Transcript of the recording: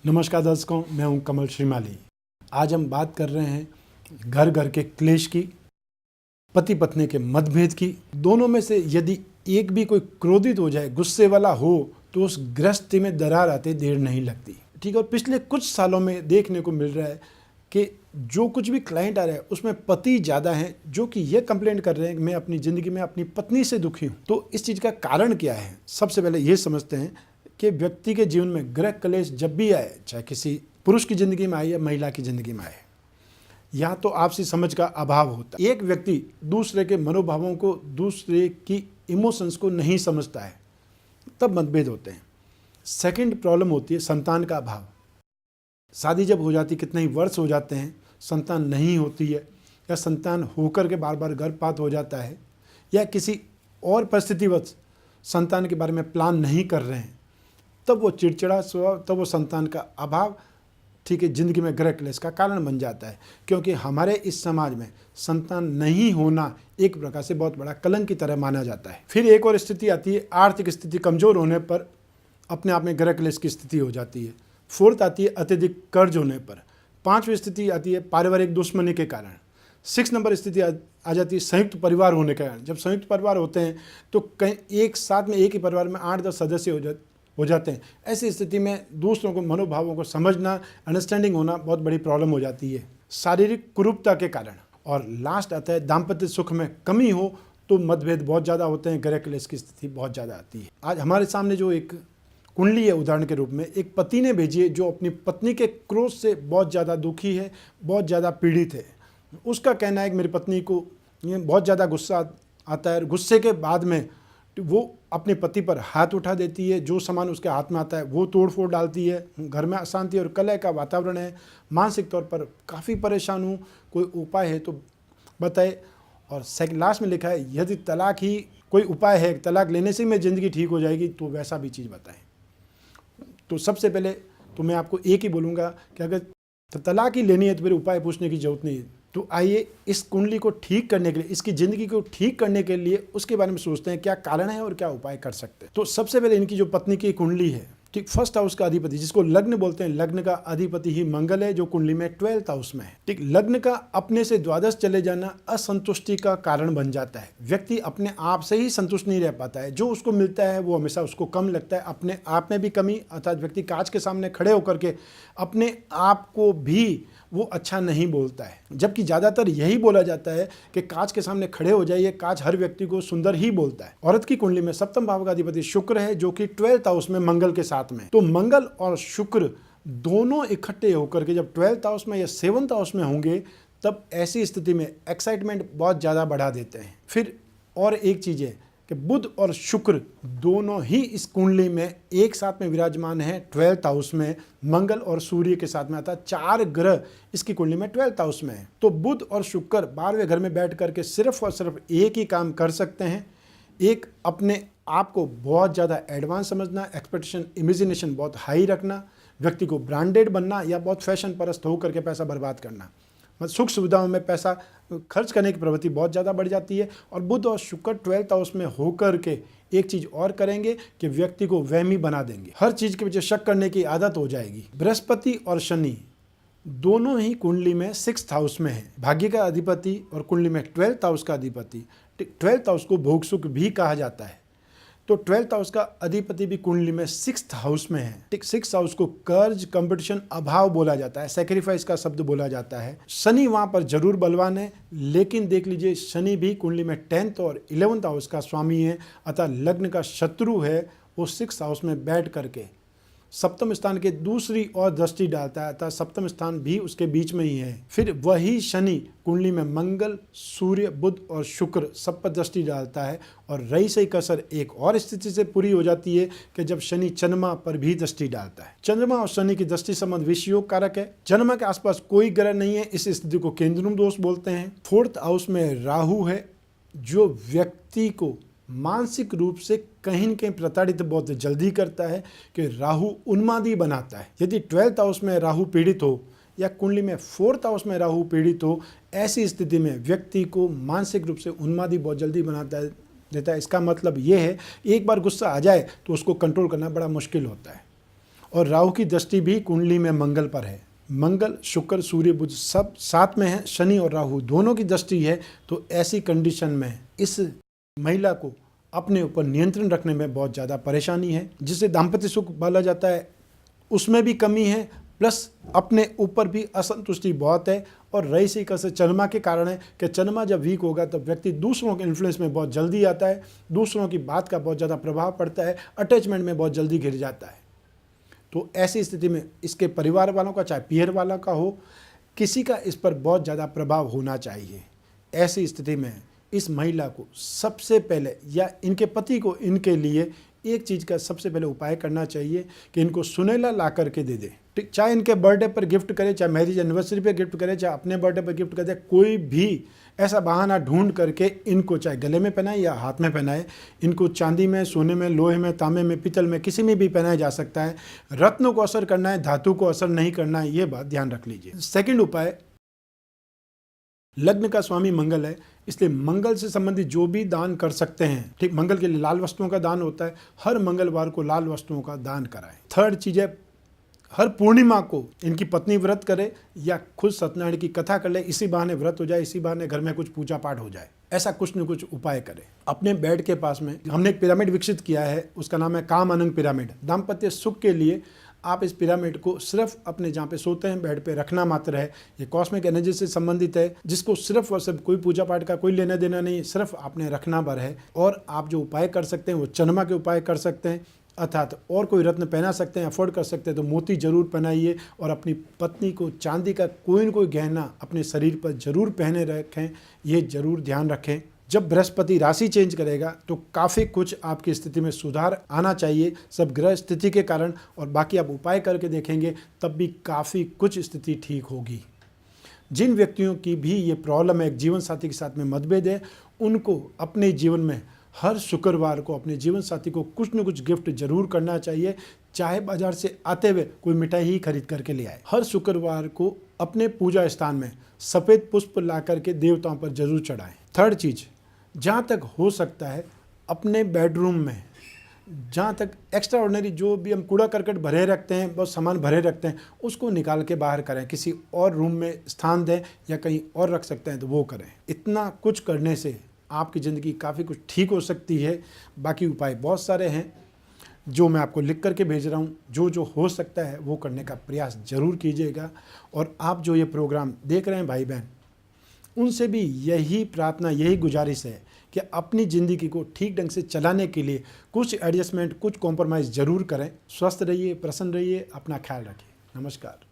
नमस्कार दर्शकों, मैं हूं कमल श्रीमाली। आज हम बात कर रहे हैं घर घर के क्लेश की, पति पत्नी के मतभेद की। दोनों में से यदि एक भी कोई क्रोधित हो जाए, गुस्से वाला हो, तो उस गृहस्थी में दरार आते देर नहीं लगती। ठीक है। और पिछले कुछ सालों में देखने को मिल रहा है कि जो कुछ भी क्लाइंट आ रहा है उसमें पति ज़्यादा हैं, जो कि ये कंप्लेंट कर रहे हैं कि मैं अपनी ज़िंदगी में अपनी पत्नी से दुखी हूँ। तो इस चीज़ का कारण क्या है? सबसे पहले ये समझते हैं कि व्यक्ति के जीवन में गृह क्लेश जब भी आए, चाहे किसी पुरुष की ज़िंदगी में आए या महिला की ज़िंदगी में आए, यहाँ तो आपसी समझ का अभाव होता है। एक व्यक्ति दूसरे के मनोभावों को, दूसरे की इमोशंस को नहीं समझता है, तब मतभेद होते हैं। सेकंड प्रॉब्लम होती है संतान का अभाव। शादी जब हो जाती, कितने ही वर्ष हो जाते हैं, संतान नहीं होती है, या संतान होकर के बार बार गर्भपात हो जाता है, या किसी और परिस्थितिवश संतान के बारे में प्लान नहीं कर रहे हैं, तब वो चिड़चिड़ा स्वभाव, तब वो संतान का अभाव, ठीक है, ज़िंदगी में गृह क्लेश का कारण बन जाता है। क्योंकि हमारे इस समाज में संतान नहीं होना एक प्रकार से बहुत बड़ा कलंक की तरह माना जाता है। फिर एक और स्थिति आती है, आर्थिक स्थिति कमज़ोर होने पर अपने आप में गृह क्लेश की स्थिति हो जाती है। फोर्थ आती है अत्यधिक कर्ज होने पर। पांचवी स्थिति आती है पारिवारिक दुश्मनी के कारण। 6 नंबर स्थिति आ जाती है संयुक्त परिवार होने के कारण। जब संयुक्त परिवार होते हैं तो कहीं एक साथ में, एक ही परिवार में 8-10 सदस्य हो जाते हैं। ऐसी स्थिति में दूसरों को मनोभावों को समझना, अंडरस्टैंडिंग होना बहुत बड़ी प्रॉब्लम हो जाती है, शारीरिक कुरूपता के कारण। और लास्ट आता है दाम्पत्य सुख में कमी हो तो मतभेद बहुत ज़्यादा होते हैं, गृह क्लेश की स्थिति बहुत ज़्यादा आती है। आज हमारे सामने जो एक कुंडली है उदाहरण के रूप में, एक पति ने भेजी है जो अपनी पत्नी के क्रोध से बहुत ज़्यादा दुखी है, बहुत ज़्यादा पीड़ित है। उसका कहना है कि मेरी पत्नी को ये बहुत ज़्यादा गुस्सा आता है, गुस्से के बाद में वो अपने पति पर हाथ उठा देती है, जो सामान उसके हाथ में आता है वो तोड़ फोड़ डालती है, घर में अशांति और कलह का वातावरण है, मानसिक तौर पर काफ़ी परेशान हूँ, कोई उपाय है तो बताए। और सेकंड लास्ट में लिखा है यदि तलाक ही कोई उपाय है, तलाक लेने से मेरी ज़िंदगी ठीक हो जाएगी, तो वैसा भी चीज़ बताएं। तो सबसे पहले तो मैं आपको एक ही बोलूँगा कि अगर तलाक ही लेनी है तो फिर उपाय पूछने की ज़रूरत नहीं है। तो आइए इस कुंडली को ठीक करने के लिए, इसकी ज़िंदगी को ठीक करने के लिए उसके बारे में सोचते हैं, क्या कारण है और क्या उपाय कर सकते हैं। तो सबसे पहले इनकी जो पत्नी की कुंडली है, ठीक, फर्स्ट हाउस का अधिपति, जिसको लग्न बोलते हैं, लग्न का अधिपति ही मंगल है, जो कुंडली में 12th हाउस में है। ठीक, लग्न का अपने से द्वादश चले जाना असंतुष्टि का कारण बन जाता है। व्यक्ति अपने आप से ही संतुष्ट नहीं रह पाता है, जो उसको मिलता है वो हमेशा उसको कम लगता है, अपने आप में भी कमी, अर्थात व्यक्ति कांच के सामने खड़े होकर के अपने आप को भी वो अच्छा नहीं बोलता है। जबकि ज़्यादातर यही बोला जाता है कि कांच के सामने खड़े हो जाइए, कांच हर व्यक्ति को सुंदर ही बोलता है। औरत की कुंडली में सप्तम भाव का अधिपति शुक्र है, जो कि 12th हाउस में मंगल के साथ में। तो मंगल और शुक्र दोनों इकट्ठे होकर के जब 12th हाउस में या 7th हाउस में होंगे, तब ऐसी स्थिति में एक्साइटमेंट बहुत ज़्यादा बढ़ा देते हैं। फिर और एक चीज़ है कि बुध और शुक्र दोनों ही इस कुंडली में एक साथ में विराजमान है 12th हाउस में, मंगल और सूर्य के साथ में आता है। 4 ग्रह इसकी कुंडली में 12th हाउस में है। तो बुध और शुक्र 12वें घर में बैठ करके सिर्फ और सिर्फ एक ही काम कर सकते हैं, एक अपने आप को बहुत ज़्यादा एडवांस समझना, एक्सपेक्टेशन, इमेजिनेशन बहुत हाई रखना, व्यक्ति को ब्रांडेड बनना या बहुत फैशन परस्त होकर के पैसा बर्बाद करना। सुख सुविधाओं में पैसा खर्च करने की प्रवृत्ति बहुत ज़्यादा बढ़ जाती है। और बुध और शुक्र 12th हाउस में होकर के एक चीज़ और करेंगे कि व्यक्ति को वहमी बना देंगे, हर चीज़ के पीछे शक करने की आदत हो जाएगी। बृहस्पति और शनि दोनों ही कुंडली में 6th हाउस में है, भाग्य का अधिपति और कुंडली में 12th हाउस का अधिपति। 12th हाउस को भोग सुख भी कहा जाता है। तो 12th हाउस का अधिपति भी कुंडली में 6th हाउस में है। ठीक, 6th हाउस को कर्ज, कंपटीशन, अभाव बोला जाता है, सैक्रिफाइस का शब्द बोला जाता है। शनि वहां पर जरूर बलवान है, लेकिन देख लीजिए शनि भी कुंडली में 10th और 11th हाउस का स्वामी है, अतः लग्न का शत्रु है। वो 6th हाउस में बैठ करके सप्तम स्थान के दूसरी ओर दृष्टि डालता है, अतः सप्तम स्थान भी उसके बीच में ही है। फिर वही शनि कुंडली में मंगल, सूर्य, बुध और शुक्र सब पर दृष्टि डालता है। और रही सही कसर एक और स्थिति से पूरी हो जाती है कि जब शनि चंद्रमा पर भी दृष्टि डालता है। चंद्रमा और शनि की दृष्टि संबंध विषयोग कारक है। चंद्रमा के आसपास कोई ग्रह नहीं है, इस स्थिति को केंद्रुम दोष बोलते हैं। 4th हाउस में राहु है, जो व्यक्ति को मानसिक रूप से कहीं न कहीं प्रताड़ित बहुत जल्दी करता है, कि राहु उन्मादी बनाता है। यदि 12th हाउस में राहु पीड़ित हो या कुंडली में 4th हाउस में राहु पीड़ित हो, ऐसी स्थिति में व्यक्ति को मानसिक रूप से उन्मादी बहुत जल्दी देता है। इसका मतलब ये है, एक बार गुस्सा आ जाए तो उसको कंट्रोल करना बड़ा मुश्किल होता है। और राहु की दृष्टि भी कुंडली में मंगल पर है। मंगल, शुक्र, सूर्य, बुध सब साथ में है, शनि और राहु दोनों की दृष्टि है। तो ऐसी कंडीशन में इस महिला को अपने ऊपर नियंत्रण रखने में बहुत ज़्यादा परेशानी है, जिसे दाम्पत्य सुख बोला जाता है, उसमें भी कमी है, प्लस अपने ऊपर भी असंतुष्टि बहुत है। और रही सी कैसे चंद्रमा के कारण है कि चंद्रमा जब वीक होगा तब व्यक्ति दूसरों के इन्फ्लुएंस में बहुत जल्दी आता है, दूसरों की बात का बहुत ज़्यादा प्रभाव पड़ता है, अटैचमेंट में बहुत जल्दी घिर जाता है। तो ऐसी स्थिति में इसके परिवार वालों का, चाहे पीहर वाला का हो, किसी का इस पर बहुत ज़्यादा प्रभाव होना चाहिए। ऐसी स्थिति में इस महिला को सबसे पहले, या इनके पति को, इनके लिए एक चीज़ का सबसे पहले उपाय करना चाहिए कि इनको सुनेला ला करके दे दे। ठीक, चाहे इनके बर्थडे पर गिफ्ट करे, चाहे मैरिज एनिवर्सरी पे गिफ्ट करे, चाहे अपने बर्थडे पर गिफ्ट करे, कोई भी ऐसा बहाना ढूंढ करके इनको चाहे गले में पहनाए या हाथ में पहनाए। इनको चांदी में, सोने में, लोहे में, तांबे में, पीतल में, किसी में भी पहनाया जा सकता है। रत्नों को असर करना है, धातु को असर नहीं करना है, ये बात ध्यान रख लीजिए। सेकंड उपाय, लग्न का स्वामी मंगल है, इसलिए मंगल से संबंधित जो भी दान कर सकते हैं, ठीक, मंगल के लिए लाल वस्तुओं का दान होता है, हर मंगलवार को लाल वस्तुओं का दान कराएं। थर्ड चीज़ है, हर पूर्णिमा को इनकी पत्नी व्रत करे या खुद सत्यनारायण की कथा कर ले, इसी बहाने व्रत हो जाए, इसी बहाने घर में कुछ पूजा पाठ हो जाए। ऐसा कुछ न कुछ उपाय करें। अपने बेड के पास में हमने एक पिरामिड विकसित किया है, उसका नाम है काम अनंग पिरामिड। दाम्पत्य सुख के लिए आप इस पिरामिड को सिर्फ अपने जहाँ पे सोते हैं बेड पे रखना मात्र है। ये कॉस्मिक एनर्जी से संबंधित है, जिसको सिर्फ और सिर्फ कोई पूजा पाठ का कोई लेना देना नहीं, सिर्फ आपने रखना भर है। और आप जो उपाय कर सकते हैं वो चंद्रमा के उपाय कर सकते हैं, अर्थात और कोई रत्न पहना सकते हैं, अफोर्ड कर सकते हैं तो मोती जरूर पहनाइए। और अपनी पत्नी को चांदी का कोई न कोई गहना अपने शरीर पर जरूर पहने रखें, ये जरूर ध्यान रखें। जब बृहस्पति राशि चेंज करेगा तो काफ़ी कुछ आपकी स्थिति में सुधार आना चाहिए, सब ग्रह स्थिति के कारण। और बाकी आप उपाय करके देखेंगे तब भी काफ़ी कुछ स्थिति ठीक होगी। जिन व्यक्तियों की भी ये प्रॉब्लम है, एक जीवन साथी के साथ में मतभेद है, उनको अपने जीवन में हर शुक्रवार को अपने जीवन साथी को कुछ न कुछ गिफ्ट जरूर करना चाहिए, चाहे बाजार से आते हुए कोई मिठाई ही खरीद करके ले आए। हर शुक्रवार को अपने पूजा स्थान में सफ़ेद पुष्प ला करके देवताओं पर जरूर चढ़ाएं। थर्ड चीज़, जहाँ तक हो सकता है अपने बेडरूम में, जहाँ तक एक्स्ट्रा ऑर्डिनरी जो भी हम कूड़ा करकट भरे रखते हैं, बहुत सामान भरे रखते हैं, उसको निकाल के बाहर करें, किसी और रूम में स्थान दें या कहीं और रख सकते हैं तो वो करें। इतना कुछ करने से आपकी ज़िंदगी काफ़ी कुछ ठीक हो सकती है। बाकी उपाय बहुत सारे हैं जो मैं आपको लिख करके भेज रहा हूँ, जो जो हो सकता है वो करने का प्रयास जरूर कीजिएगा। और आप जो ये प्रोग्राम देख रहे हैं भाई बहन, उनसे भी यही प्रार्थना, यही गुजारिश है कि अपनी ज़िंदगी को ठीक ढंग से चलाने के लिए कुछ एडजस्टमेंट, कुछ कॉम्प्रोमाइज़ ज़रूर करें। स्वस्थ रहिए, प्रसन्न रहिए, अपना ख्याल रखिए। नमस्कार।